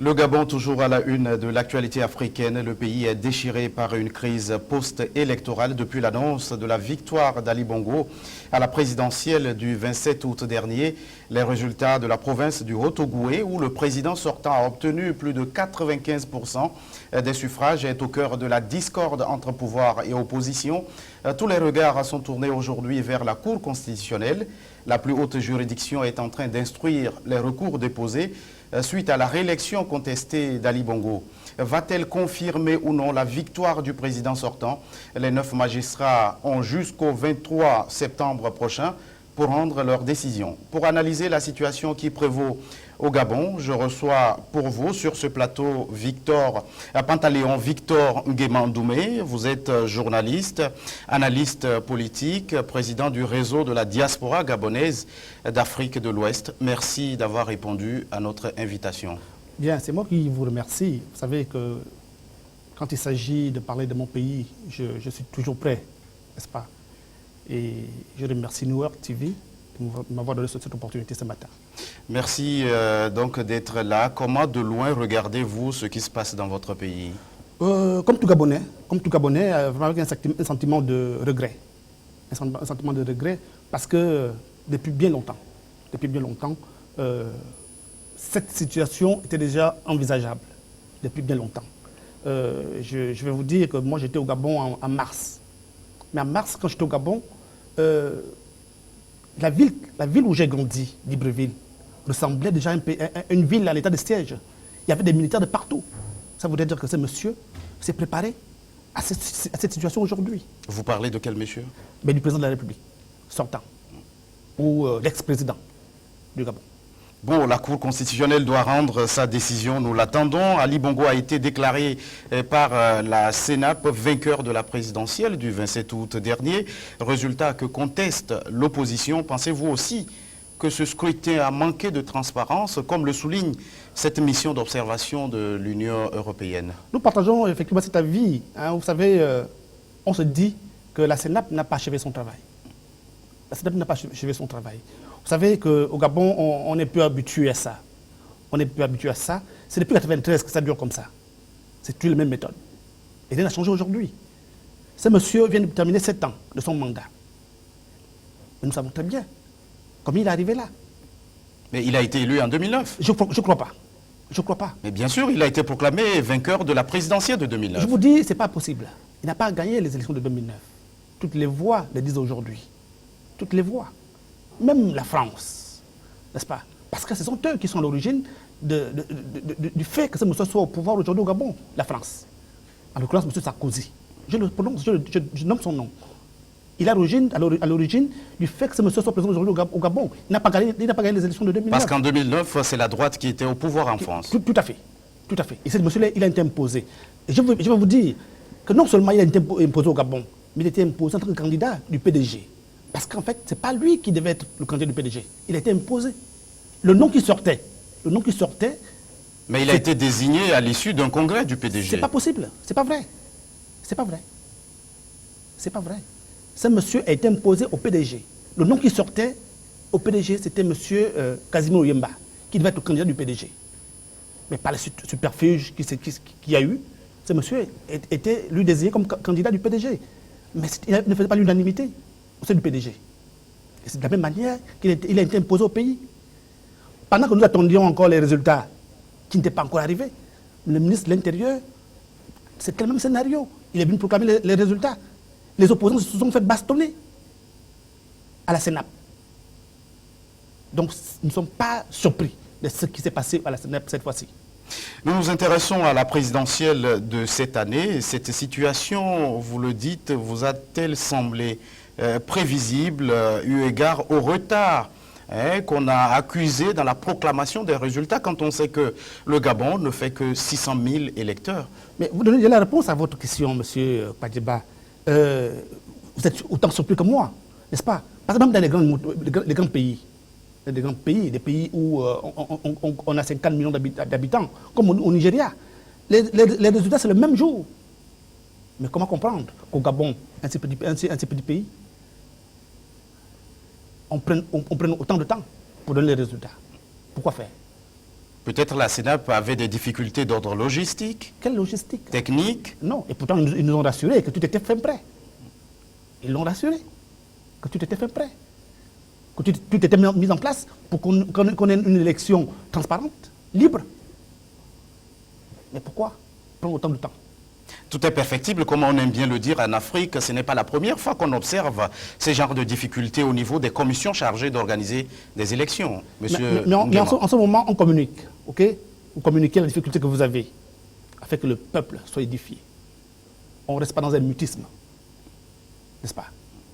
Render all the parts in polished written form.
Le Gabon, toujours à la une de l'actualité africaine, le pays est déchiré par une crise post-électorale depuis l'annonce de la victoire d'Ali Bongo à la présidentielle du 27 août dernier. Les résultats de la province du Haut-Ogooué, où le président sortant a obtenu plus de 95% des suffrages, est au cœur de la discorde entre pouvoir et opposition. Tous les regards sont tournés aujourd'hui vers la Cour constitutionnelle. La plus haute juridiction est en train d'instruire les recours déposés suite à la réélection contestée d'Ali Bongo. Va-t-elle confirmer ou non la victoire du président sortant? Les 9 magistrats ont jusqu'au 23 septembre prochain pour rendre leur décision. Pour analyser la situation qui prévaut au Gabon, je reçois pour vous sur ce plateau Pantaleon Victor Nguema-Ndoumé. Vous êtes journaliste, analyste politique, président du réseau de la diaspora gabonaise d'Afrique de l'Ouest. Merci d'avoir répondu à notre invitation. Bien, c'est moi qui vous remercie. Vous savez que quand il s'agit de parler de mon pays, je suis toujours prêt, n'est-ce pas? Et je remercie New York TV de m'avoir donné cette opportunité ce matin. Merci donc d'être là. Comment de loin regardez-vous ce qui se passe dans votre pays? Comme tout Gabonais, avec un sentiment de regret. Un sentiment de regret parce que depuis bien longtemps, cette situation était déjà envisageable. Depuis bien longtemps. Je vais vous dire que moi j'étais au Gabon en mars. Mais en mars, quand j'étais au Gabon, la ville où j'ai grandi, Libreville, ressemblait déjà à une ville à l'état de siège. Il y avait des militaires de partout. Ça voudrait dire que ce monsieur s'est préparé à cette situation aujourd'hui. Vous parlez de quel monsieur? Mais du président de la République, sortant, ou l'ex-président du Gabon. Bon, la Cour constitutionnelle doit rendre sa décision, nous l'attendons. Ali Bongo a été déclaré par la CENAP vainqueur de la présidentielle du 27 août dernier. Résultat que conteste l'opposition. Pensez-vous aussi que ce scrutin a manqué de transparence, comme le souligne cette mission d'observation de l'Union européenne? Nous partageons effectivement cet avis. Vous savez, on se dit que la CENAP n'a pas achevé son travail. La CENAP n'a pas achevé son travail. Vous savez qu'au Gabon, on n'est plus habitué à ça. On n'est plus habitué à ça. C'est depuis 1993 que ça dure comme ça. C'est toujours la même méthode. Et rien n'a changé aujourd'hui. Ce monsieur vient de terminer 7 ans de son mandat. Mais nous savons très bien comment il est arrivé là. Mais il a été élu en 2009. Je ne crois pas. Je crois pas. Mais bien sûr, il a été proclamé vainqueur de la présidentielle de 2009. Je vous dis, ce n'est pas possible. Il n'a pas gagné les élections de 2009. Toutes les voix le disent aujourd'hui. Toutes les voix. Même la France, n'est-ce pas? Parce que ce sont eux qui sont à l'origine du fait que ce monsieur soit au pouvoir aujourd'hui au Gabon, la France. En l'occurrence, M. Sarkozy. Je le prononce, je nomme son nom. Il est à l'origine du fait que ce monsieur soit présent aujourd'hui au Gabon. Il n'a pas gagné les élections de 2009. Parce qu'en 2009, c'est la droite qui était au pouvoir en France. Tout à fait. Tout à fait. Et ce monsieur-là, il a été imposé. Et je vais vous dire que non seulement il a été imposé au Gabon, mais il a été imposé en tant que candidat du PDG. Parce qu'en fait, ce n'est pas lui qui devait être le candidat du PDG. Il a été imposé. Le nom qui sortait. Mais il a été désigné à l'issue d'un congrès du PDG. C'est pas possible. C'est pas vrai. C'est pas vrai. C'est pas vrai. Ce monsieur a été imposé au PDG. Le nom qui sortait au PDG, c'était monsieur Casimir Oyemba, qui devait être le candidat du PDG. Mais par le superfuge qu'il y a eu, ce monsieur était lui désigné comme candidat du PDG. Mais il ne faisait pas l'unanimité. C'est du PDG. Et c'est de la même manière qu'il a été imposé au pays. Pendant que nous attendions encore les résultats qui n'étaient pas encore arrivés, le ministre de l'Intérieur, c'était le même scénario. Il est venu proclamer les résultats. Les opposants se sont fait bastonner à la CENAP. Donc nous ne sommes pas surpris de ce qui s'est passé à la CENAP cette fois-ci. Nous nous intéressons à la présidentielle de cette année. Cette situation, vous le dites, vous a-t-elle semblé prévisible eu égard au retard qu'on a accusé dans la proclamation des résultats quand on sait que le Gabon ne fait que 600 000 électeurs? Mais vous donnez la réponse à votre question, M. Padjeba. Vous êtes autant surpris que moi, n'est-ce pas? Par exemple, dans les grands pays, des pays où on a 50 millions d'habitants, comme au Nigeria, les résultats, c'est le même jour. Mais comment comprendre qu'au Gabon, un si petit pays, on prenne autant de temps pour donner les résultats? Pourquoi faire? Peut-être la CENAP avait des difficultés d'ordre logistique, Quelle logistique? technique. Non, et pourtant ils nous ont rassuré que tout était fait prêt. Ils l'ont rassuré que tout était fait prêt. Que tout était mis en place pour qu'on ait une élection transparente, libre. Mais pourquoi prendre autant de temps? Tout est perfectible, comme on aime bien le dire en Afrique. Ce n'est pas la première fois qu'on observe ces genres de difficultés au niveau des commissions chargées d'organiser des élections. Monsieur Mais en Nguema. ce moment, on communique, ok? Vous communiquez la difficulté que vous avez, afin que le peuple soit édifié. On ne reste pas dans un mutisme, n'est-ce pas?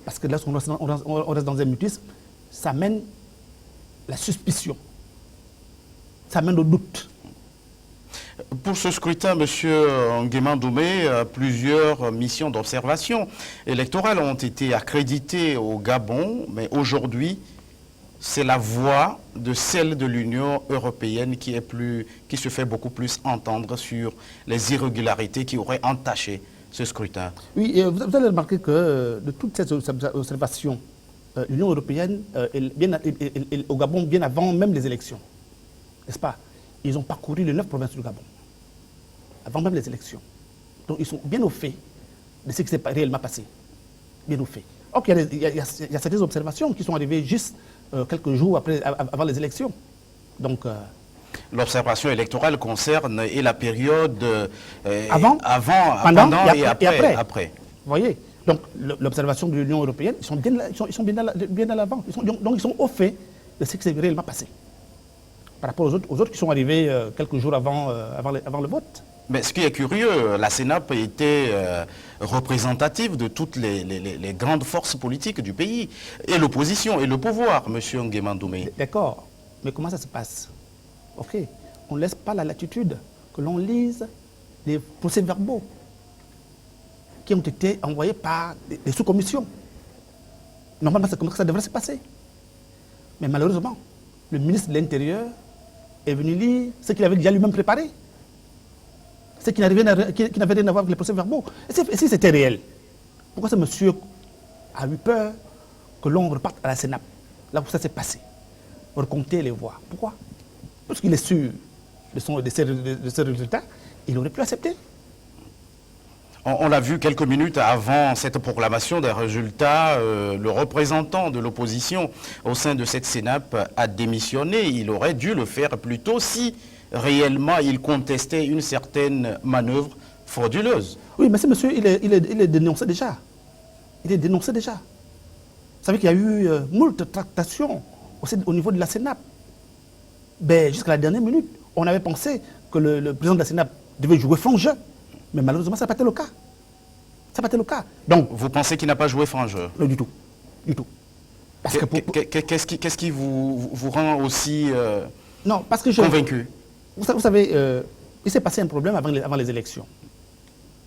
Parce que lorsqu'on reste dans un mutisme, ça mène la suspicion, ça mène au doute. Pour ce scrutin, M. Nguema Ndoumé, plusieurs missions d'observation électorale ont été accréditées au Gabon, mais aujourd'hui, c'est la voix de celle de l'Union européenne qui se fait beaucoup plus entendre sur les irrégularités qui auraient entaché ce scrutin. Oui, et vous allez remarquer que de toutes ces observations, l'Union européenne est au Gabon bien avant même les élections, n'est-ce pas? Ils ont parcouru les 9 provinces du Gabon, avant même les élections. Donc ils sont bien au fait de ce qui s'est réellement passé. Bien au fait. Donc il y a certaines observations qui sont arrivées juste quelques jours avant les élections. Donc, l'observation électorale concerne et la période avant, pendant et après. Vous voyez? Donc l'observation de l'Union européenne, ils sont bien à l'avant. Donc ils sont au fait de ce qui s'est réellement passé. Par rapport aux autres qui sont arrivés quelques jours avant le vote. Mais ce qui est curieux, la CENAP était représentative de toutes les grandes forces politiques du pays, et l'opposition et le pouvoir, M. Nguema Ndoumé. D'accord, mais comment ça se passe? Ok, on ne laisse pas la latitude que l'on lise les procès-verbaux qui ont été envoyés par des sous-commissions. Normalement, c'est comme ça que ça devrait se passer. Mais malheureusement, le ministre de l'Intérieur est venu lire ce qu'il avait déjà lui-même préparé. Ce qui n'avait rien à voir avec les procès-verbaux. Et si c'était réel, pourquoi ce monsieur a eu peur que l'on reparte à la CENAP, là où ça s'est passé, recompter les voix? Pourquoi? Parce qu'il est sûr de ces résultats, il aurait pu accepter. On l'a vu quelques minutes avant cette proclamation des résultats, le représentant de l'opposition au sein de cette CENAP a démissionné. Il aurait dû le faire plus tôt si réellement il contestait une certaine manœuvre frauduleuse. Oui, mais ce monsieur, il est dénoncé déjà. Il est dénoncé déjà. Vous savez qu'il y a eu moult tractations au niveau de la CENAP. Ben, jusqu'à la dernière minute, on avait pensé que le président de la CENAP devait jouer franc jeu. Mais malheureusement, ça n'a pas été le cas. Ça n'a pas été le cas. Donc, vous pensez qu'il n'a pas joué franc jeu? Non, du tout. Du tout. Qu'est-ce qui vous rend aussi non, parce que convaincu? Vous savez, il s'est passé un problème avant les élections.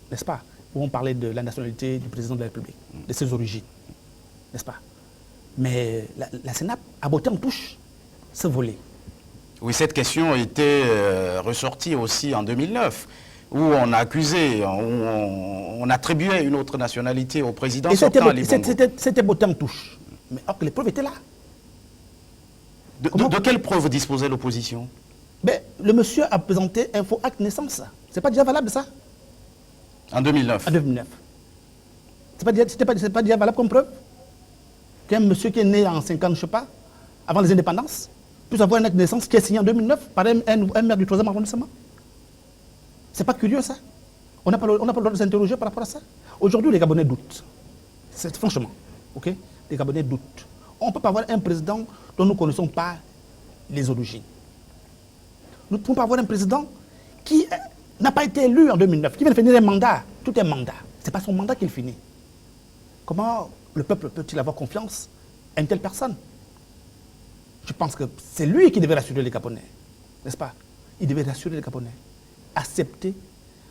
N'est-ce pas? Où on parlait de la nationalité du président de la République, de ses origines. N'est-ce pas? Mais la CENAP a botté en touche ce volet. Oui, cette question était ressortie aussi en 2009. Où on a accusé, on attribuait une autre nationalité au président sortant Ali Bongo. C'était botté en touche. Mais or que les preuves étaient là. De quelles preuves disposait l'opposition? Ben, le monsieur a présenté un faux acte de naissance. C'est pas déjà valable ça? En 2009. En 2009. C'est pas déjà valable comme preuve? Qu'un monsieur qui est né en 50, je sais pas, avant les indépendances, puisse avoir un acte de naissance qui est signé en 2009 par un maire du 3e arrondissement. C'est pas curieux ça? On n'a pas le droit de s'interroger par rapport à ça? Aujourd'hui, les Gabonais doutent. Franchement, ok? Les Gabonais doutent. On ne peut pas avoir un président dont nous ne connaissons pas les origines. Nous ne pouvons pas avoir un président qui n'a pas été élu en 2009, qui vient de finir un mandat. Tout est mandat. Ce n'est pas son mandat qu'il finit. Comment le peuple peut-il avoir confiance à une telle personne? Je pense que c'est lui qui devait rassurer les Gabonais. N'est-ce pas? Il devait rassurer les Gabonais. Accepter.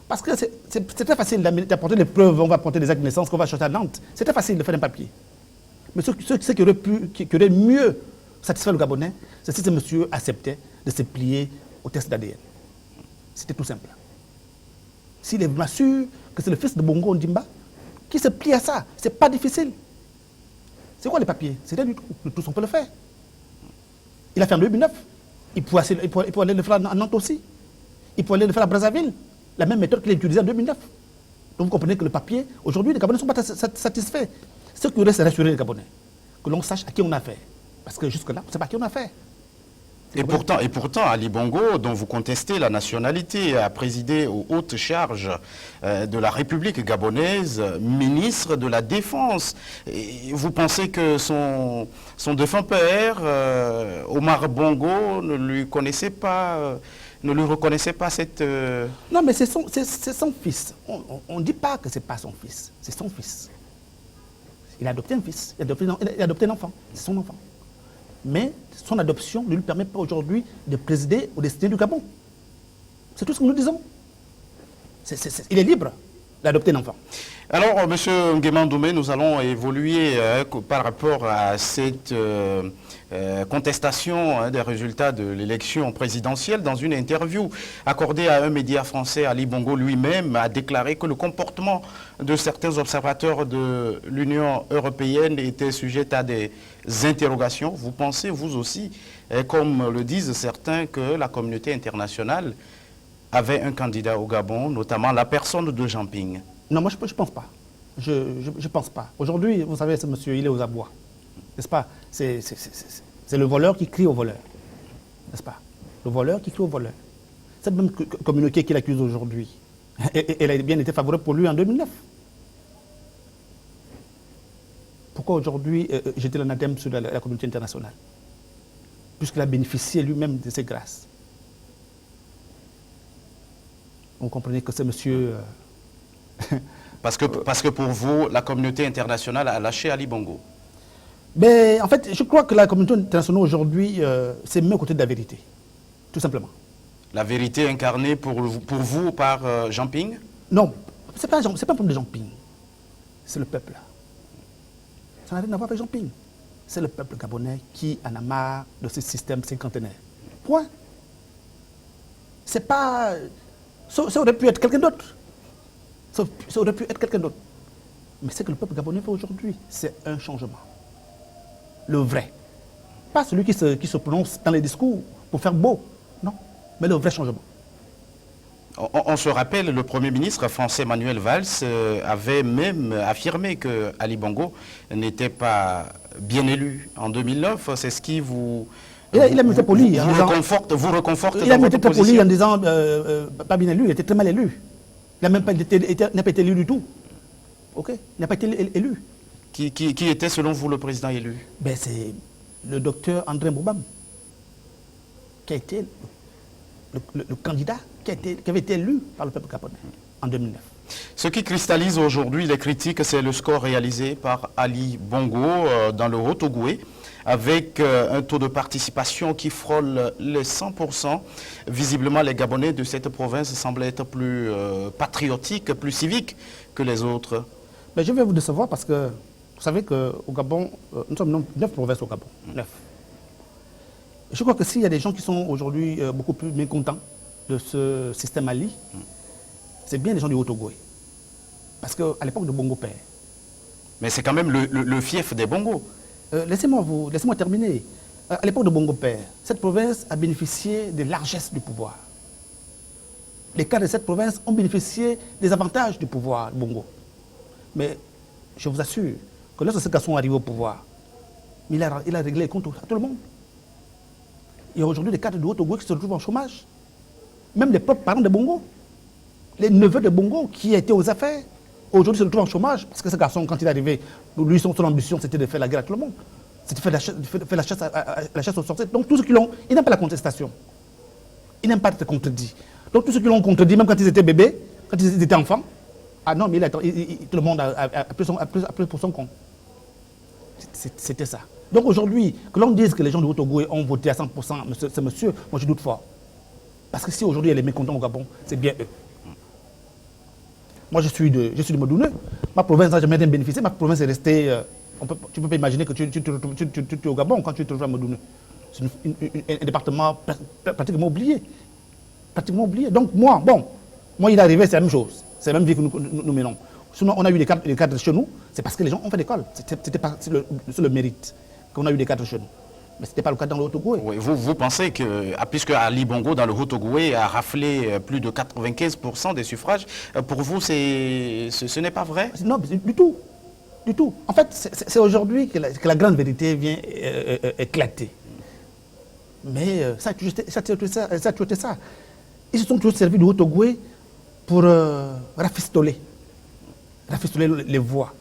Parce que c'est très facile d'apporter des preuves, on va apporter des actes de naissance, qu'on va acheter à Nantes. C'est très facile de faire un papier. Mais ce qui aurait mieux satisfait le Gabonais, c'est si ce monsieur acceptait de se plier au test d'ADN. C'était tout simple. S'il est vraiment sûr que c'est le fils de Bongo Ondimba qui se plie à ça, c'est pas difficile. C'est quoi les papiers? C'est rien du tout. Tous on peut le faire. Il a fait en 2009. Il peut aller le faire à Nantes aussi. Il peut aller le faire à Brazzaville. La même méthode qu'il a utilisée en 2009. Donc vous comprenez que le papier, aujourd'hui, les Gabonais ne sont pas satisfaits. Ce qui reste, c'est rassurer les Gabonais. Que l'on sache à qui on a affaire. Parce que jusque-là, on ne sait pas à qui on a affaire. Et pourtant, Ali Bongo, dont vous contestez la nationalité, a présidé aux hautes charges de la République gabonaise, ministre de la Défense. Et vous pensez que son défunt père, Omar Bongo, ne lui reconnaissait pas cette... Non, mais c'est son fils. On ne dit pas que ce n'est pas son fils. C'est son fils. Il a adopté un fils. Il a adopté un enfant. C'est son enfant. Mais son adoption ne lui permet pas aujourd'hui de présider au destin du Gabon. C'est tout ce que nous disons. Il est libre d'adopter un enfant. Alors, M. Nguema Ndoumé, nous allons évoluer par rapport à cette contestation des résultats de l'élection présidentielle. Dans une interview accordée à un média français, Ali Bongo lui-même a déclaré que le comportement de certains observateurs de l'Union européenne était sujet à des interrogations. Vous pensez, vous aussi, comme le disent certains, que la communauté internationale avait un candidat au Gabon, notamment la personne de Jean Ping? Non, moi je ne pense pas. Je pense pas. Aujourd'hui, vous savez, ce monsieur, il est aux abois. N'est-ce pas? C'est le voleur qui crie au voleur. N'est-ce pas? Le voleur qui crie au voleur. Cette même communauté qu'il accuse aujourd'hui, elle a bien été favorable pour lui en 2009. Pourquoi aujourd'hui jeter l'anathème sur la communauté internationale? Puisqu'il a bénéficié lui-même de ses grâces. Vous comprenez que ce monsieur... Parce que pour vous, la communauté internationale a lâché Ali Bongo. Mais en fait, je crois que la communauté internationale aujourd'hui, c'est mis aux côtés de la vérité. Tout simplement. La vérité incarnée pour vous par Jean Ping? Non, ce n'est pas un problème de Jean Ping. C'est le peuple. Ça n'a rien à voir avec Jean Ping. C'est le peuple gabonais qui en a marre de ce système cinquantenaire. Point. C'est pas... Ça aurait pu être quelqu'un d'autre. Ça aurait pu être quelqu'un d'autre. Mais ce que le peuple gabonais fait aujourd'hui, c'est un changement. Le vrai. Pas celui qui se prononce dans les discours pour faire beau. Non. Mais le vrai changement. On se rappelle, le Premier ministre français Manuel Valls avait même affirmé que Ali Bongo n'était pas bien élu en 2009. C'est ce qui vous... Il a été poli. Vous reconforte il a été très poli en disant pas bien élu, il était très mal élu. Il n'a même pas été élu du tout. Ok? Il n'a pas été élu. Qui était selon vous le président élu? Ben, c'est le docteur André Mbourbam, qui a été le candidat qui avait été élu par le peuple gabonais en 2009. Ce qui cristallise aujourd'hui les critiques, c'est le score réalisé par Ali Bongo dans le Haut-Ogooué, avec un taux de participation qui frôle les 100%. Visiblement, les Gabonais de cette province semblent être plus patriotiques, plus civiques que les autres. Mais je vais vous décevoir parce que vous savez qu'au Gabon, nous sommes 9 provinces au Gabon. 9. Je crois que s'il y a des gens qui sont aujourd'hui beaucoup plus mécontents de ce système Ali, c'est bien les gens du Haut-Ogooué. Parce qu'à l'époque de Bongo Père... Mais c'est quand même le fief des Bongo. Laissez-moi terminer. À l'époque de Bongo Père, cette province a bénéficié de largesses du pouvoir. Les cadres de cette province ont bénéficié des avantages du pouvoir Bongo. Mais je vous assure que lorsque ces garçons sont arrivés au pouvoir, il a réglé les comptes à tout le monde. Il y a aujourd'hui des cadres de Haut-Ogooué qui se retrouvent en chômage. Même les propres parents de Bongo, les neveux de Bongo qui étaient aux affaires, aujourd'hui se retrouvent en chômage. Parce que ce garçon, quand il est arrivé, lui, son ambition, c'était de faire la guerre à tout le monde. C'était de faire la chasse aux sorciers. Donc tous ceux qui l'ont, ils n'aiment pas la contestation. Ils n'aiment pas être contredits. Donc tous ceux qui l'ont contredit, même quand ils étaient bébés, quand ils étaient enfants, ah non, mais tout le monde a pris pour son compte. C'était ça. Donc aujourd'hui, que l'on dise que les gens de Haut-Ogooué ont voté à 100%, ce monsieur, moi je doute fort. Parce que si aujourd'hui elle est mécontente au Gabon, c'est bien eux. Moi je suis de Modouneux. Ma province n'a jamais bénéficié. Ma province est restée... tu ne peux pas imaginer que tu es au Gabon quand tu te trouves à Modouneux. C'est un département pratiquement oublié. Pratiquement oublié. Donc moi il est arrivé, c'est la même chose. C'est la même vie que nous menons. Sinon, on a eu des cadres chez nous, c'est parce que les gens ont fait l'école. C'est le mérite qu'on a eu des cadres chez nous. Mais ce n'était pas le cas dans le Haut-Ogooué. Oui, vous pensez que, puisque Ali Bongo dans le Haut-Ogooué a raflé plus de 95% des suffrages, pour vous ce n'est pas vrai? Non, du tout. Du tout. En fait, c'est aujourd'hui que la grande vérité vient éclater. Mais ça a toujours été ça. Ils se sont toujours servis du Haut-Ogooué pour rafistoler les voix.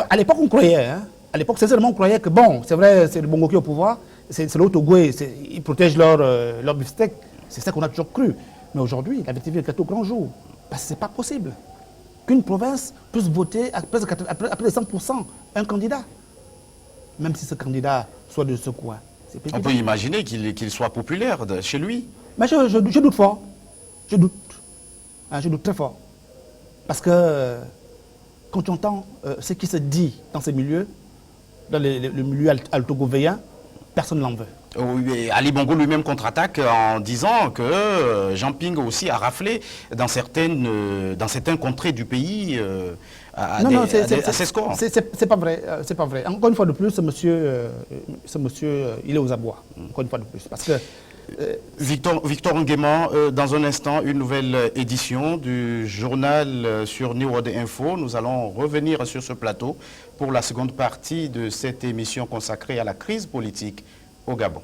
À l'époque, on croyait, hein. À l'époque, sincèrement, on croyait que, bon, c'est vrai, c'est le Bongo qui est au pouvoir, c'est le Haut-Ogooué, ils protègent leur beefsteak. C'est ça qu'on a toujours cru. Mais aujourd'hui, la vérité vient éclater au grand jour. Parce que ce n'est pas possible qu'une province puisse voter à près de 100% un candidat. Même si ce candidat soit de ce coin. On peut imaginer qu'il soit populaire chez lui. Mais je doute fort. Je doute. Je doute très fort. Parce que quand tu entends ce qui se dit dans ces milieux, dans le milieu altogovéen, personne ne l'en veut. Oui, Ali Bongo lui-même contre-attaque en disant que Jean Ping aussi a raflé dans certains contrées du pays à ses scores. C'est pas vrai. C'est pas vrai. Encore une fois de plus, ce monsieur, il est aux abois. Encore une fois de plus. Parce que Victor Nguema, dans un instant, une nouvelle édition du journal sur New World Info. Nous allons revenir sur ce plateau pour la seconde partie de cette émission consacrée à la crise politique au Gabon.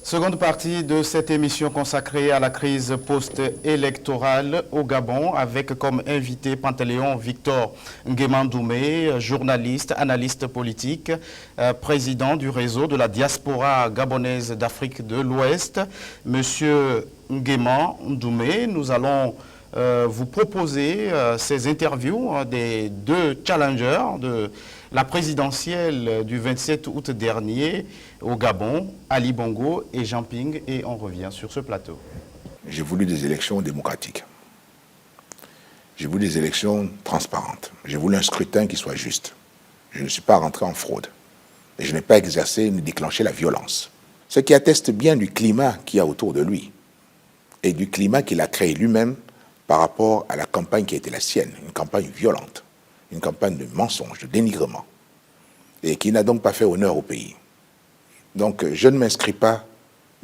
Seconde partie de cette émission consacrée à la crise post-électorale au Gabon avec comme invité Pantaleon Victor Nguema Ndoumé, journaliste, analyste politique, président du réseau de la diaspora gabonaise d'Afrique de l'Ouest. Monsieur Nguema Ndoumé, nous allons vous proposer ces interviews des deux challengers de la présidentielle du 27 août dernier au Gabon, Ali Bongo et Jean Ping, et on revient sur ce plateau. J'ai voulu des élections démocratiques. J'ai voulu des élections transparentes. J'ai voulu un scrutin qui soit juste. Je ne suis pas rentré en fraude. Et je n'ai pas exercé ni déclenché la violence. Ce qui atteste bien du climat qu'il y a autour de lui et du climat qu'il a créé lui-même par rapport à la campagne qui a été la sienne, une campagne violente, une campagne de mensonges, de dénigrement, et qui n'a donc pas fait honneur au pays. Donc je ne m'inscris pas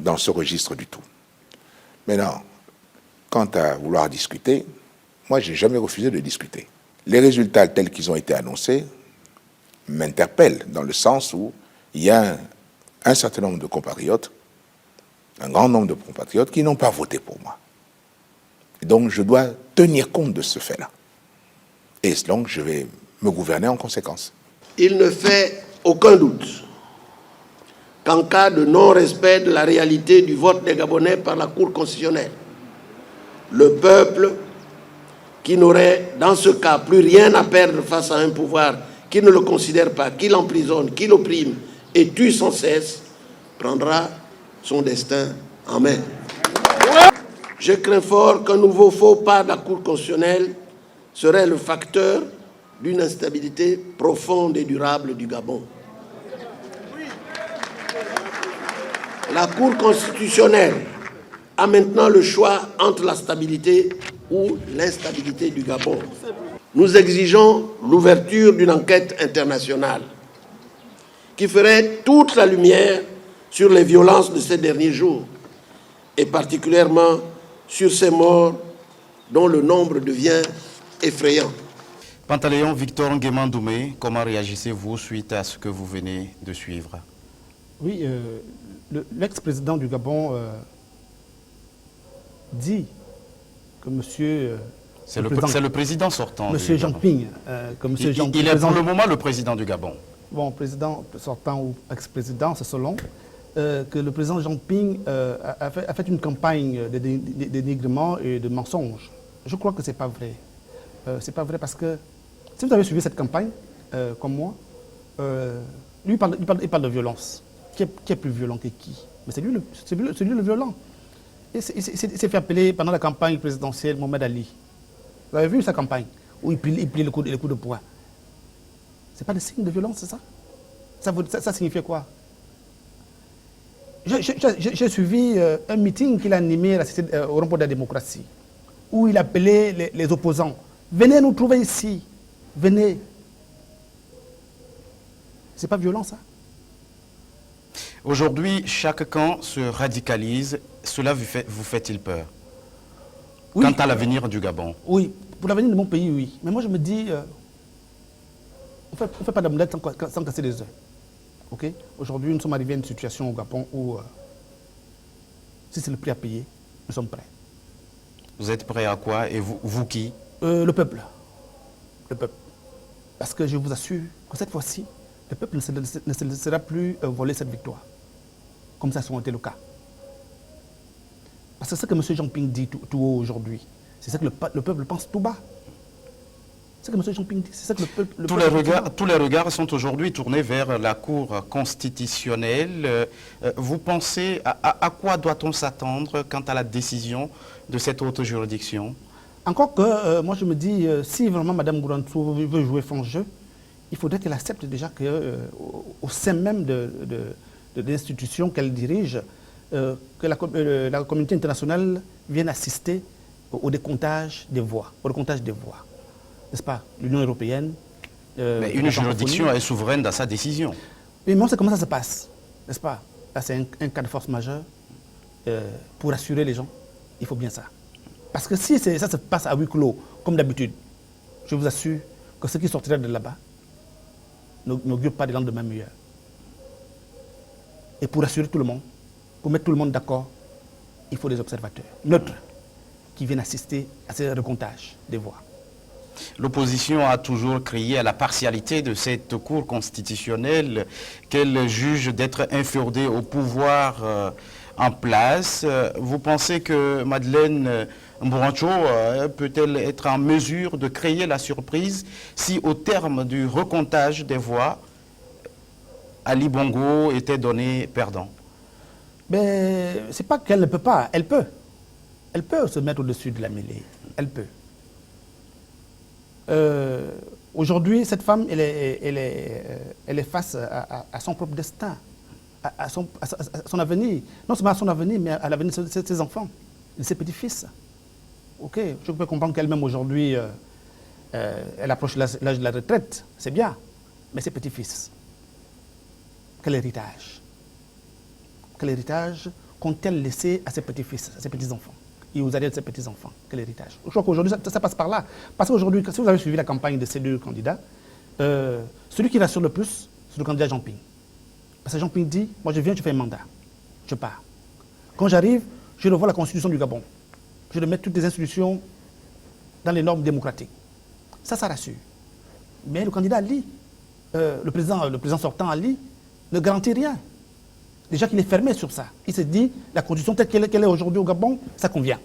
dans ce registre du tout. Maintenant, quant à vouloir discuter, moi je n'ai jamais refusé de discuter. Les résultats tels qu'ils ont été annoncés m'interpellent dans le sens où il y a un certain nombre de compatriotes, un grand nombre de compatriotes qui n'ont pas voté pour moi. Et donc je dois tenir compte de ce fait-là. Et donc je vais me gouverner en conséquence. Il ne fait aucun doute qu'en cas de non-respect de la réalité du vote des Gabonais par la Cour constitutionnelle, le peuple, qui n'aurait dans ce cas plus rien à perdre face à un pouvoir qui ne le considère pas, qui l'emprisonne, qui l'opprime et tue sans cesse, prendra son destin en main. Je crains fort qu'un nouveau faux pas de la Cour constitutionnelle serait le facteur d'une instabilité profonde et durable du Gabon. La Cour constitutionnelle a maintenant le choix entre la stabilité ou l'instabilité du Gabon. Nous exigeons l'ouverture d'une enquête internationale qui ferait toute la lumière sur les violences de ces derniers jours et particulièrement sur ces morts dont le nombre devient effrayant. Pantaleon Victor Nguema Ndoumé, comment réagissez-vous suite à ce que vous venez de suivre? Oui, l'ex-président du Gabon dit que monsieur... C'est le président sortant. Monsieur Jean Ping. Il est pour le moment le président du Gabon. Bon, président sortant ou ex-président, c'est selon. Que le président Jean Ping a fait une campagne de dénigrement et de mensonges. Je crois que ce n'est pas vrai. C'est pas vrai parce que si vous avez suivi cette campagne, comme moi, lui, il parle de violence. Qui est plus violent que qui? Mais c'est lui le violent. Il s'est fait appeler pendant la campagne présidentielle Mohamed Ali. Vous avez vu sa campagne où il plie les coups de poing. Ce n'est pas des signes de violence, c'est ça? Ça signifie quoi? J'ai suivi un meeting qu'il a animé au Rond-Point de la démocratie, où il appelait les opposants. Venez nous trouver ici. Venez. C'est pas violent, ça? Aujourd'hui, chaque camp se radicalise. Cela vous fait-il peur? Oui. Quant à l'avenir du Gabon? Oui, pour l'avenir de mon pays, oui. Mais moi, je me dis, on fait pas d'omelette sans casser les œufs. Ok? Aujourd'hui, nous sommes arrivés à une situation au Gabon où, si c'est le prix à payer, nous sommes prêts. Vous êtes prêt à quoi? Et vous qui? Le peuple. Le peuple. Parce que je vous assure que cette fois-ci, le peuple ne se laissera plus voler cette victoire, comme ça a souvent été le cas. Parce que ce que M. Jean-Ping dit tout haut aujourd'hui, c'est ce que le peuple pense tout bas. C'est ce que M. Jean-Ping dit, c'est ça que le peuple... Tous les regards sont aujourd'hui tournés vers la Cour constitutionnelle. Vous pensez à quoi doit-on s'attendre quant à la décision de cette haute juridiction? Encore que, moi je me dis, si vraiment Mme Ngourantou veut jouer son jeu, il faudrait qu'elle accepte déjà qu'au sein même de l'institution qu'elle dirige, que la communauté internationale vienne assister au décomptage des voix, n'est-ce pas? L'Union européenne... Mais une juridiction est souveraine dans sa décision. Oui, mais on sait comment ça se passe, n'est-ce pas? Là, c'est un cas de force majeure. Pour rassurer les gens, il faut bien ça. Parce que si ça se passe à huis clos, comme d'habitude, je vous assure que ce qui sortira de là-bas n'augure pas des lendemains meilleurs. Et pour rassurer tout le monde, pour mettre tout le monde d'accord, il faut des observateurs neutres qui viennent assister à ce recomptage des voix. L'opposition a toujours crié à la partialité de cette Cour constitutionnelle qu'elle juge d'être inféodée au pouvoir en place. Vous pensez que Madeleine Mbourancho peut-elle être en mesure de créer la surprise si au terme du recomptage des voix, Ali Bongo était donné perdant? Mais c'est pas qu'elle ne peut pas, elle peut. Elle peut se mettre au-dessus de la mêlée, elle peut. Aujourd'hui, cette femme, elle est face à son propre destin, à son avenir. Non seulement à son avenir, mais à l'avenir de ses enfants, de ses petits-fils. Ok, je peux comprendre qu'elle-même aujourd'hui, elle approche l'âge de la retraite, c'est bien. Mais ses petits-fils, quel héritage? Quel héritage compte-t-elle laisser à ses petits-fils, à ses petits-enfants? Et aux arrières de ses petits-enfants, quel héritage? Je crois qu'aujourd'hui, ça passe par là. Parce qu'aujourd'hui, si vous avez suivi la campagne de ces deux candidats, celui qui rassure le plus, c'est le candidat Jean-Ping. Parce que Jean-Ping dit, moi je viens, je fais un mandat, je pars. Quand j'arrive, je revois la constitution du Gabon. Je remets toutes les institutions dans les normes démocratiques. Ça rassure. Mais le candidat Ali, le président sortant Ali, ne garantit rien. Déjà qu'il est fermé sur ça. Il se dit, la constitution telle qu'elle est aujourd'hui au Gabon, ça convient.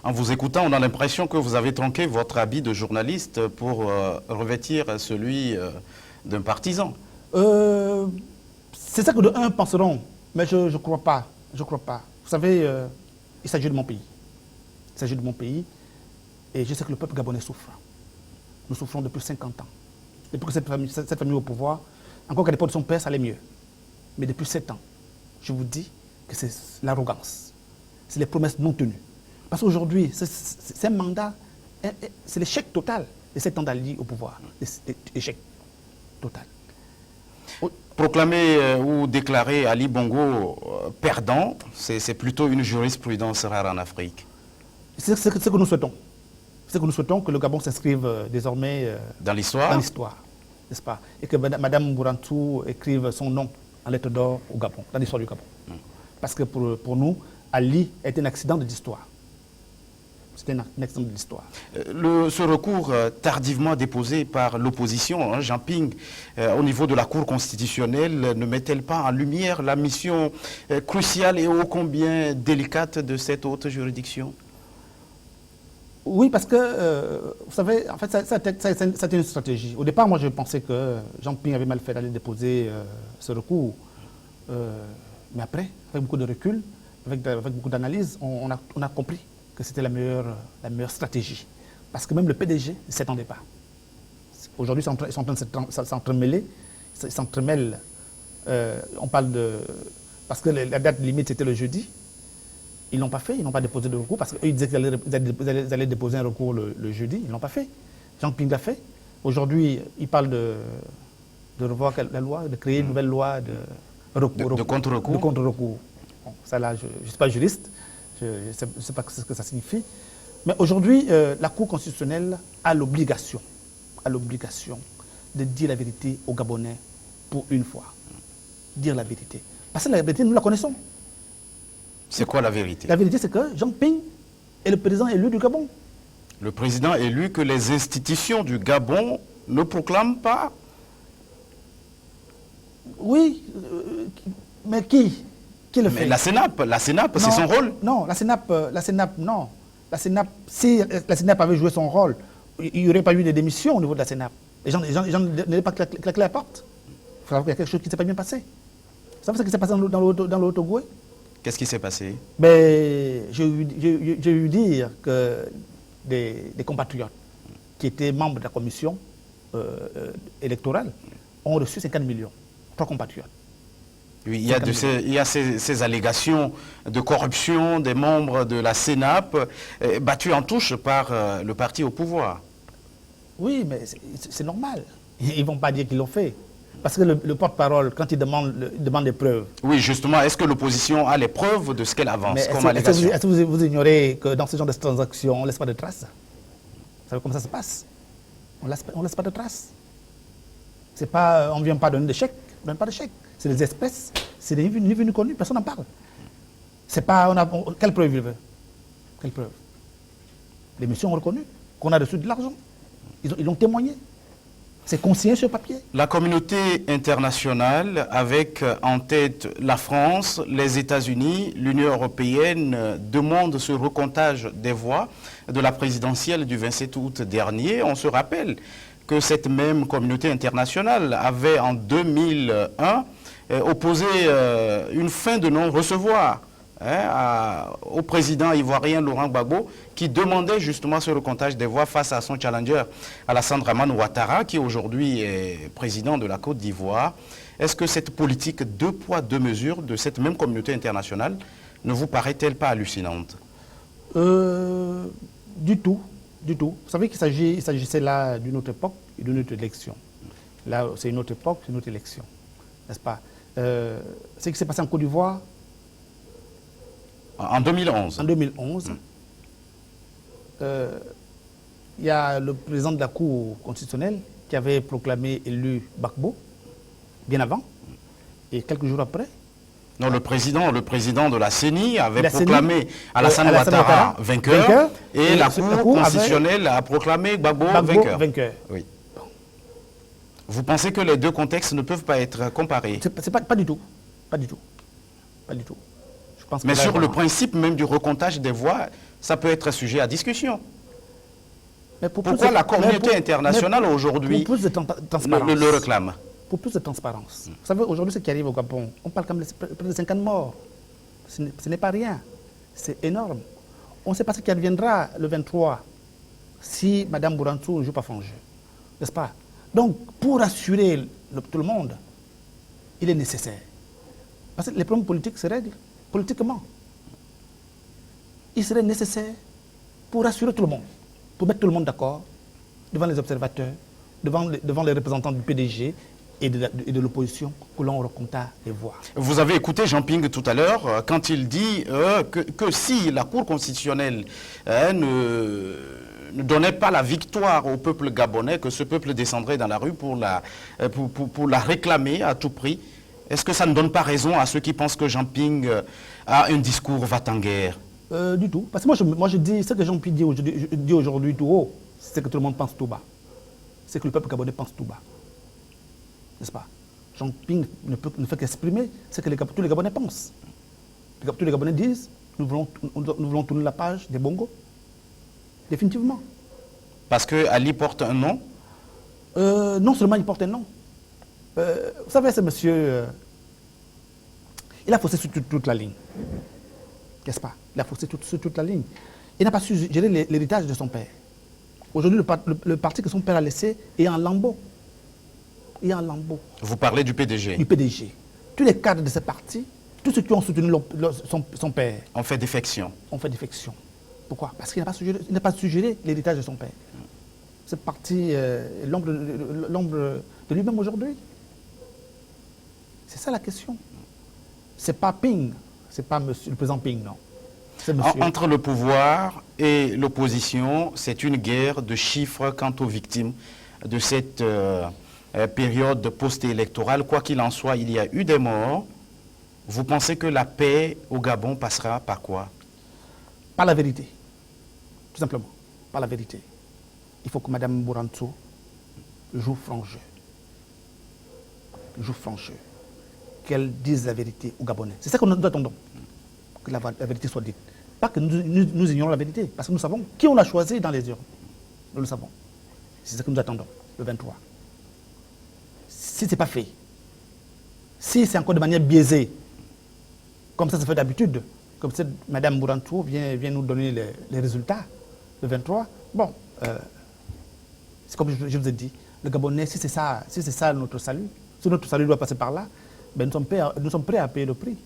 En vous écoutant, on a l'impression que vous avez tronqué votre habit de journaliste pour revêtir celui d'un partisan. C'est ça que de un penseront, mais je ne crois pas. Je crois pas. Vous savez, il s'agit de mon pays. Il s'agit de mon pays. Et je sais que le peuple gabonais souffre. Nous souffrons depuis 50 ans. Depuis que cette famille est au pouvoir, encore qu'à l'époque de son père, ça allait mieux. Mais depuis 7 ans, je vous dis que c'est l'arrogance. C'est les promesses non tenues. Parce qu'aujourd'hui, c'est un mandat, c'est l'échec total de 7 ans d'Ali au pouvoir. L'échec total. Proclamer ou déclarer Ali Bongo perdant, c'est plutôt une jurisprudence rare en Afrique. C'est ce que nous souhaitons. C'est que nous souhaitons que le Gabon s'inscrive désormais dans l'histoire, n'est-ce pas? Et que Mme Ngourantou écrive son nom en lettres d'or au Gabon, dans l'histoire du Gabon. Parce que pour nous, Ali est un accident de l'histoire. C'est un accident de l'histoire. Ce recours tardivement déposé par l'opposition, Jean-Ping, au niveau de la Cour constitutionnelle, ne met-elle pas en lumière la mission cruciale et ô combien délicate de cette haute juridiction? Oui, parce que, vous savez, en fait, c'était une stratégie. Au départ, moi, je pensais que Jean-Ping avait mal fait d'aller déposer ce recours. Mais après, avec beaucoup de recul, avec beaucoup d'analyse, on a compris que c'était la meilleure stratégie. Parce que même le PDG ne s'attendait pas. Aujourd'hui, ils sont en train de s'entremêler. Ils s'entremêlent. On parle de... Parce que la date limite, c'était le jeudi. Ils ne l'ont pas fait, ils n'ont pas déposé de recours parce qu'ils disaient qu'ils allaient déposer un recours le jeudi. Ils ne l'ont pas fait. Jean-Ping l'a fait. Aujourd'hui, il parle de revoir la loi, de créer une nouvelle loi de recours. De contre-recours. De contre-recours. Bon, ça là, je ne suis pas juriste, je ne sais pas ce que ça signifie. Mais aujourd'hui, la Cour constitutionnelle a l'obligation de dire la vérité aux Gabonais pour une fois. Dire la vérité. Parce que la vérité, nous la connaissons. C'est quoi la vérité? La vérité, c'est que Jean Ping est le président élu du Gabon. Le président élu que les institutions du Gabon ne proclament pas. Oui, mais qui le fait? Mais la CENAP, c'est son rôle. Non, la CENAP, non. Si la CENAP avait joué son rôle, il n'y aurait pas eu de démission au niveau de la CENAP. Les gens n'allaient pas claquer la porte. Il faut savoir qu'il y a quelque chose qui ne s'est pas bien passé. Vous savez ce qui s'est passé dans le Haut-Ogoué? Qu'est-ce qui s'est passé? Ben, j'ai eu dire que des compatriotes qui étaient membres de la commission électorale ont reçu 50 millions. 3 compatriotes. Oui, il y a ces allégations de corruption des membres de la CENAP battus en touche par le parti au pouvoir. Oui, mais c'est normal. Ils ne vont pas dire qu'ils l'ont fait. Parce que le porte-parole, quand il demande des preuves... Oui, justement, est-ce que l'opposition a les preuves de ce qu'elle avance comme Est-ce allégation? que vous ignorez que dans ce genre de transactions, on ne laisse pas de traces? Vous savez comment ça se passe? On ne laisse pas de traces. C'est pas, on ne vient pas donner de chèque. On ne donne pas de chèque. C'est des espèces, c'est des ni vus ni connus, personne n'en parle. C'est pas, quelle preuve il veut? Quelle preuve? Les messieurs ont reconnu qu'on a reçu de l'argent. Ils ont témoigné. C'est consigné sur papier. La communauté internationale, avec en tête la France, les États-Unis, l'Union européenne, demande ce recomptage des voix de la présidentielle du 27 août dernier. On se rappelle que cette même communauté internationale avait en 2001 opposé une fin de non-recevoir au président ivoirien Laurent Gbagbo, qui demandait justement ce recomptage des voix face à son challenger Alassane Dramane Ouattara, qui aujourd'hui est président de la Côte d'Ivoire. Est-ce que cette politique 2 poids 2 mesures de cette même communauté internationale ne vous paraît-elle pas hallucinante? Du tout, du tout. Vous savez qu'il s'agissait là d'une autre époque et d'une autre élection. Là, c'est une autre époque, une autre élection, n'est-ce pas? Ce qui s'est passé en Côte d'Ivoire, en 2011. En 2011, il y a le président de la Cour constitutionnelle qui avait proclamé élu Gbagbo, bien avant, et quelques jours après. Non, le président de la CENI avait proclamé Alassane Ouattara Ouattara vainqueur, et la Cour constitutionnelle a proclamé Gbagbo vainqueur. Oui. Vous pensez que les deux contextes ne peuvent pas être comparés? Pas du tout. Pas du tout. Pas du tout. Mais sur le principe même du recomptage des voix, ça peut être sujet à discussion. Pourquoi la communauté internationale aujourd'hui le réclame? Pour plus de transparence. Vous savez, aujourd'hui, ce qui arrive au Gabon, on parle quand même de près de 50 morts. Ce n'est pas rien. C'est énorme. On ne sait pas ce qui adviendra le 23 si Mme Bourantou ne joue pas son jeu. N'est-ce pas? Donc, pour assurer tout le monde, il est nécessaire. Parce que les problèmes politiques se règlent politiquement. Il serait nécessaire pour rassurer tout le monde, pour mettre tout le monde d'accord, devant les observateurs, devant les représentants du PDG et de l'opposition, que l'on recompta les voix. Vous avez écouté Jean Ping tout à l'heure, quand il dit que si la Cour constitutionnelle ne donnait pas la victoire au peuple gabonais, que ce peuple descendrait dans la rue pour la réclamer à tout prix. Est-ce que ça ne donne pas raison à ceux qui pensent que Jean Ping a un discours va-t-en-guerre? Du tout. Parce que moi je dis, ce que Jean Ping dit aujourd'hui tout haut, c'est que tout le monde pense tout bas. C'est que le peuple gabonais pense tout bas. N'est-ce pas? Jean Ping ne fait qu'exprimer ce que tous les Gabonais pensent. Tous les Gabonais disent, nous voulons tourner la page des bongos. Définitivement. Parce que Ali porte un nom? Non seulement il porte un nom. Vous savez, ce monsieur, il a faussé sur toute la ligne. N'est-ce pas? Il a faussé sur toute la ligne. Il n'a pas su gérer l'héritage de son père. Aujourd'hui, le parti que son père a laissé est en lambeaux. Il est en lambeaux. Vous parlez du PDG? Du PDG. Tous les cadres de ce parti, tous ceux qui ont soutenu son père... ont fait défection. Ont fait défection. Pourquoi? Parce qu'il n'a pas su gérer l'héritage de son père. Ce parti est l'ombre de lui-même aujourd'hui. C'est ça la question. C'est pas Ping, c'est pas monsieur, le président Ping, non. Entre le pouvoir et l'opposition, c'est une guerre de chiffres quant aux victimes de cette période post-électorale. Quoi qu'il en soit, il y a eu des morts. Vous pensez que la paix au Gabon passera par quoi? Par la vérité. Tout simplement. Par la vérité. Il faut que Mme Bourantou joue franc jeu. Joue franc jeu. Qu'elle dise la vérité aux Gabonais. C'est ça que nous attendons. Que la vérité soit dite. Pas que nous ignorons la vérité. Parce que nous savons qui on a choisi dans les urnes. Nous le savons. C'est ça que nous attendons, le 23. Si ce n'est pas fait, si c'est encore de manière biaisée, comme ça se fait d'habitude, comme ça Mme Bourantou vient nous donner les résultats, le 23, bon, c'est comme je vous ai dit, le Gabonais, si c'est ça notre salut, si notre salut doit passer par là, ben nous sommes prêts à payer le prix.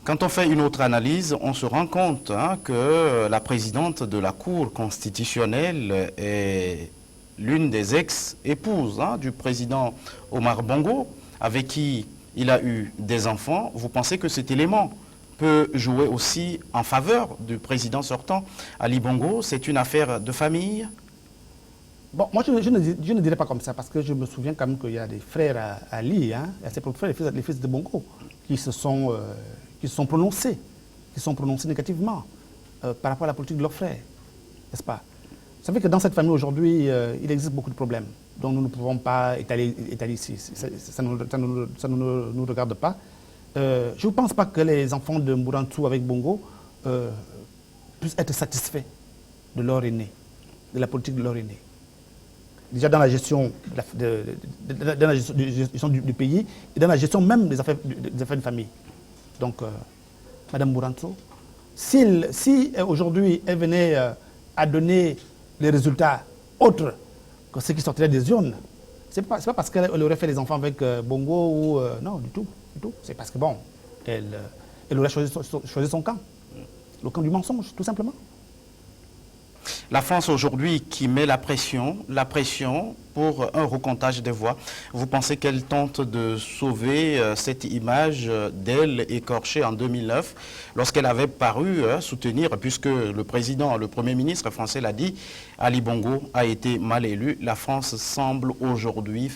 Quand on fait une autre analyse, on se rend compte que la présidente de la Cour constitutionnelle est l'une des ex-épouses du président Omar Bongo, avec qui il a eu des enfants. Vous pensez que cet élément peut jouer aussi en faveur du président sortant, Ali Bongo? C'est une affaire de famille? Bon, moi je ne dirais pas comme ça, parce que je me souviens quand même qu'il y a des frères à Ali, il y a ses propres frères, les fils de Bongo, qui se sont prononcés négativement par rapport à la politique de leurs frères, n'est-ce pas? Vous savez que dans cette famille aujourd'hui, il existe beaucoup de problèmes dont nous ne pouvons pas étaler ici. Ça ne nous regarde pas. Je ne pense pas que les enfants de Bourantou avec Bongo puissent être satisfaits de leur aîné, de la politique de leur aîné. Déjà dans la gestion, du pays et dans la gestion même des affaires de famille. Donc, Mme Bourantou, si aujourd'hui elle venait à donner les résultats autres que ceux qui sortiraient des urnes, ce n'est pas parce qu'elle aurait fait les enfants avec Bongo ou... non, du tout. C'est parce que, bon, elle aurait choisi son camp. Le camp du mensonge, tout simplement. La France aujourd'hui qui met la pression pour un recomptage des voix, vous pensez qu'elle tente de sauver cette image d'elle écorchée en 2009 lorsqu'elle avait paru soutenir, puisque le Premier ministre français l'a dit, Ali Bongo a été mal élu. La France semble aujourd'hui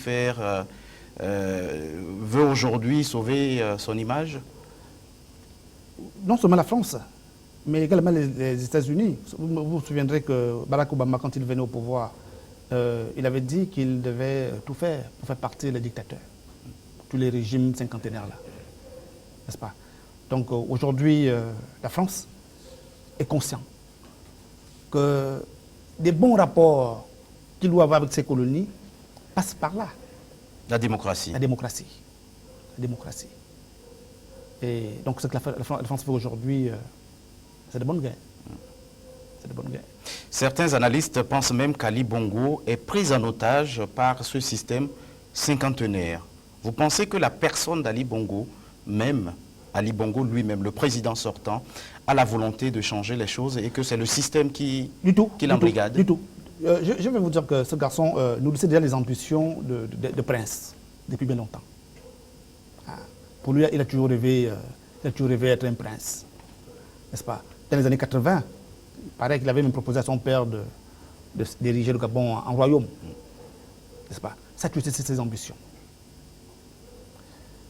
veut aujourd'hui sauver son image? Non seulement la France, mais également les États-Unis. Vous vous souviendrez que Barack Obama, quand il venait au pouvoir, il avait dit qu'il devait tout faire pour faire partir les dictateurs, tous les régimes cinquantenaires là, n'est-ce pas? Donc aujourd'hui, la France est consciente que des bons rapports qu'il doit avoir avec ses colonies passent par là. La démocratie. La démocratie. Et donc ce que la France fait aujourd'hui, c'est de bonne guerre. Certains analystes pensent même qu'Ali Bongo est pris en otage par ce système cinquantenaire. Vous pensez que la personne d'Ali Bongo, même Ali Bongo lui-même, le président sortant, a la volonté de changer les choses et que c'est le système qui l'embrigade? Du tout. Je vais vous dire que ce garçon nourrissait déjà les ambitions de prince depuis bien longtemps. Pour lui, il a toujours rêvé d'être un prince, n'est-ce pas? Dans les années 80, il paraît qu'il avait même proposé à son père de diriger le Gabon en royaume, n'est-ce pas? Ça, c'est ses ambitions.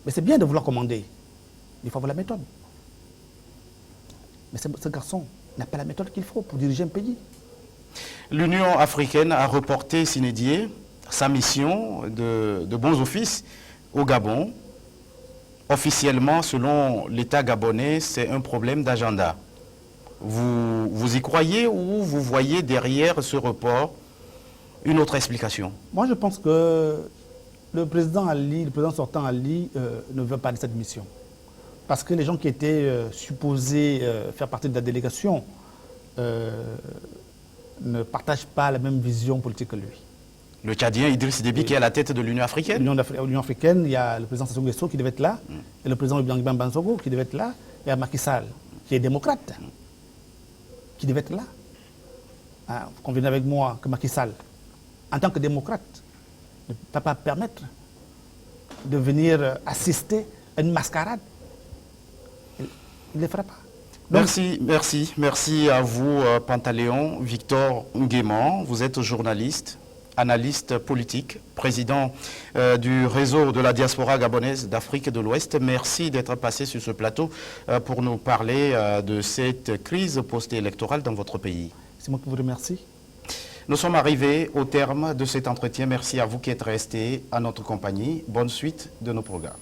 Mais c'est bien de vouloir commander. Il faut avoir la méthode. Mais ce garçon n'a pas la méthode qu'il faut pour diriger un pays. L'Union africaine a reporté sine die sa mission de bons offices au Gabon. Officiellement, selon l'État gabonais, c'est un problème d'agenda. Vous y croyez ou vous voyez derrière ce report une autre explication? Moi, je pense que le président sortant Ali ne veut pas de cette mission. Parce que les gens qui étaient supposés faire partie de la délégation ne partagent pas la même vision politique que lui. Le Tchadien Idriss Déby qui est à la tête de l'Union africaine? L'Union africaine, il y a le président Sassou Nguesso qui devait être là, et le président Obiang Bansogo qui devait être là, et il y a Macky Sall qui est démocrate, qui devait être là. Vous convenez avec moi que Macky Sall, en tant que démocrate, ne peut pas permettre de venir assister à une mascarade. Il ne le fera pas. Donc, Merci à vous, Pantaleon Victor Nguéman. Vous êtes journaliste, analyste politique, président du réseau de la diaspora gabonaise d'Afrique de l'Ouest. Merci d'être passé sur ce plateau pour nous parler de cette crise post-électorale dans votre pays. c'est moi qui vous remercie. Nous sommes arrivés au terme de cet entretien. Merci à vous qui êtes restés à notre compagnie. Bonne suite de nos programmes.